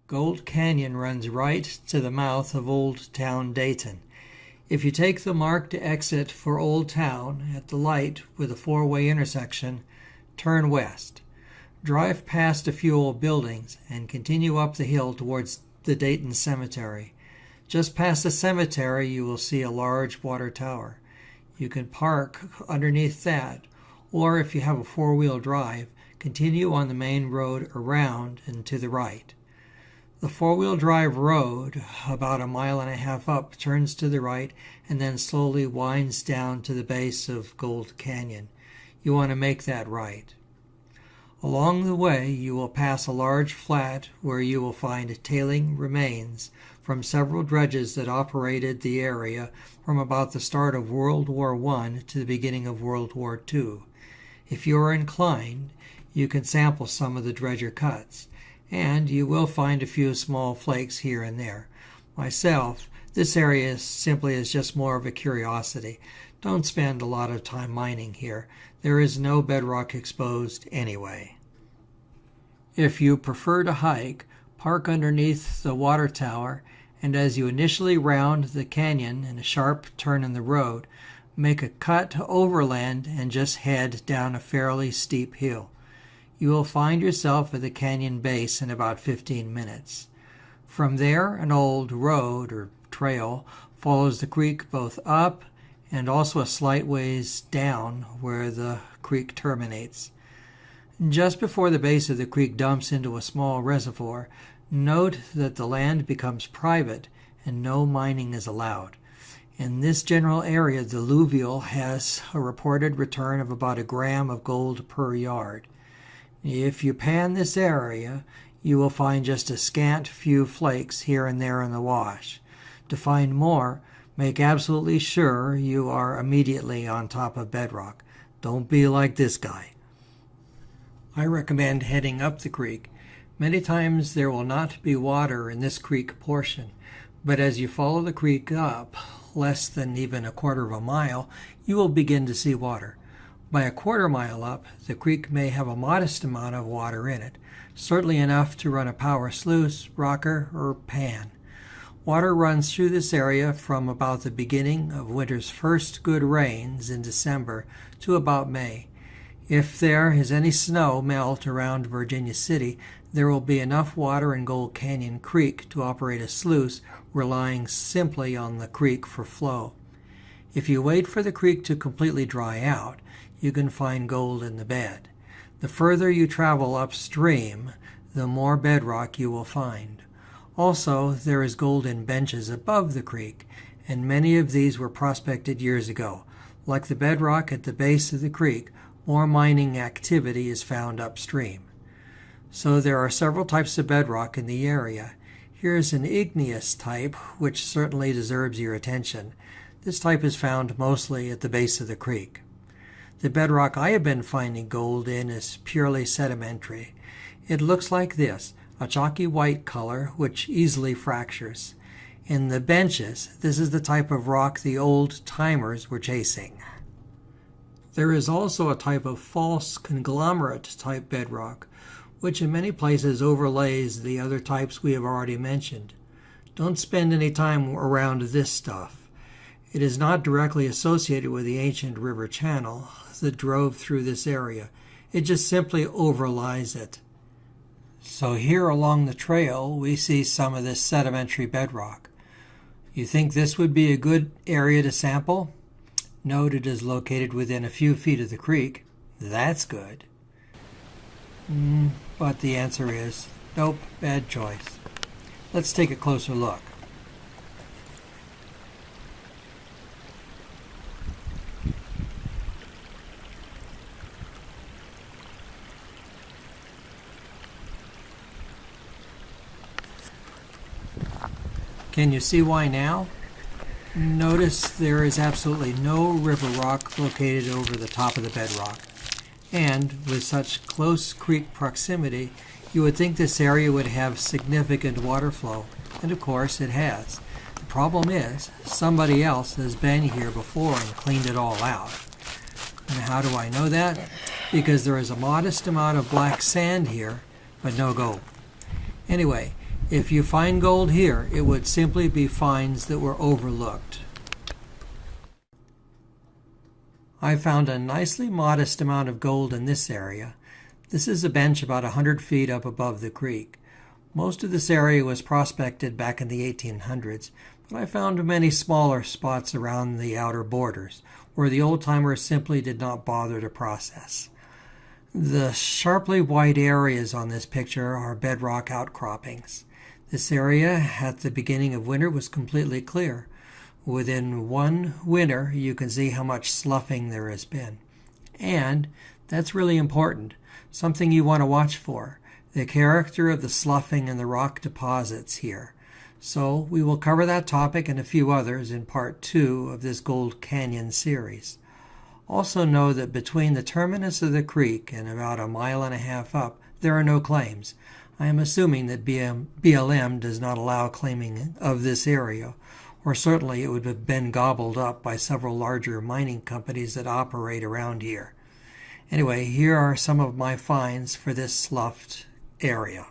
Gold Canyon runs right to the mouth of Old Town Dayton. If you take the marked exit for Old Town at the light with a four-way intersection, turn west. Drive past a few old buildings and continue up the hill towards the Dayton Cemetery. Just past the cemetery, you will see a large water tower. You can park underneath that, or if you have a four-wheel drive, continue on the main road around and to the right. The four-wheel drive road, about 1.5 miles up, turns to the right and then slowly winds down to the base of Gold Canyon. You want to make that right. Along the way, you will pass a large flat where you will find tailing remains from several dredges that operated the area from about the start of World War I to the beginning of World War II. If you are inclined, you can sample some of the dredger cuts, and you will find a few small flakes here and there. Myself, this area simply is just more of a curiosity. Don't spend a lot of time mining here. There is no bedrock exposed anyway. If you prefer to hike, park underneath the water tower, and as you initially round the canyon in a sharp turn in the road, make a cut overland and just head down a fairly steep hill. You will find yourself at the canyon base in about 15 minutes. From there, an old road or trail follows the creek both up and also a slight ways down where the creek terminates. Just before the base of the creek dumps into a small reservoir, note that the land becomes private and no mining is allowed. In this general area, the alluvial has a reported return of about 1 gram of gold per yard. If you pan this area, you will find just a scant few flakes here and there in the wash. To find more, make absolutely sure you are immediately on top of bedrock. Don't be like this guy. I recommend heading up the creek. Many times there will not be water in this creek portion, but as you follow the creek up, less than even 1/4 mile, you will begin to see water. By 1/4 mile up, the creek may have a modest amount of water in it, certainly enough to run a power sluice, rocker, or pan. Water runs through this area from about the beginning of winter's first good rains in December to about May. If there is any snow melt around Virginia City, there will be enough water in Gold Canyon Creek to operate a sluice, relying simply on the creek for flow. If you wait for the creek to completely dry out, you can find gold in the bed. The further you travel upstream, the more bedrock you will find. Also, there is gold in benches above the creek, and many of these were prospected years ago. Like the bedrock at the base of the creek, more mining activity is found upstream. So there are several types of bedrock in the area. Here is an igneous type, which certainly deserves your attention. This type is found mostly at the base of the creek. The bedrock I have been finding gold in is purely sedimentary. It looks like this, a chalky white color which easily fractures. In the benches, this is the type of rock the old-timers were chasing. There is also a type of false conglomerate-type bedrock, which in many places overlays the other types we have already mentioned. Don't spend any time around this stuff. It is not directly associated with the ancient river channel that drove through this area. It just simply overlies it. So here along the trail, we see some of this sedimentary bedrock. You think this would be a good area to sample? Note it is located within a few feet of the creek. That's good. But the answer is, nope, bad choice. Let's take a closer look. Can you see why now? Notice there is absolutely no river rock located over the top of the bedrock. And with such close creek proximity, you would think this area would have significant water flow, and of course it has. The problem is, somebody else has been here before and cleaned it all out. And how do I know that? Because there is a modest amount of black sand here, but no gold. Anyway, If you find gold here, it would simply be finds that were overlooked. I found a nicely modest amount of gold in this area. This is a bench about 100 feet up above the creek. Most of this area was prospected back in the 1800s, but I found many smaller spots around the outer borders, where the old-timers simply did not bother to process. The sharply white areas on this picture are bedrock outcroppings. This area at the beginning of winter was completely clear. Within one winter, you can see how much sloughing there has been. And that's really important, something you want to watch for, the character of the sloughing in the rock deposits here. So we will cover that topic and a few others in part 2 of this Gold Canyon series. Also know that between the terminus of the creek and about 1.5 miles up, there are no claims. I am assuming that BLM does not allow claiming of this area, or certainly it would have been gobbled up by several larger mining companies that operate around here. Anyway, here are some of my finds for this sloughed area.